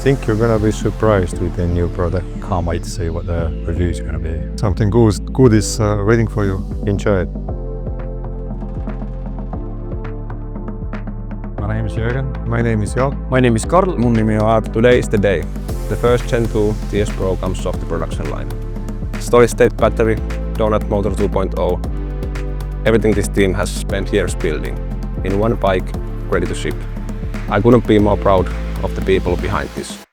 think you're gonna be surprised with the new product. Can't wait to see what the reviews are going to be. Something good is waiting for you. Enjoy it. My name is Jürgen. My name is Jaak. My name is Karl. Mun nimi on Aatu. Today is the day. The first Gen 2 TS Pro comes off the production line. Solid state battery, donut motor 2.0. Everything this team has spent years building. In one bike, ready to ship. I couldn't be more proud of the people behind this.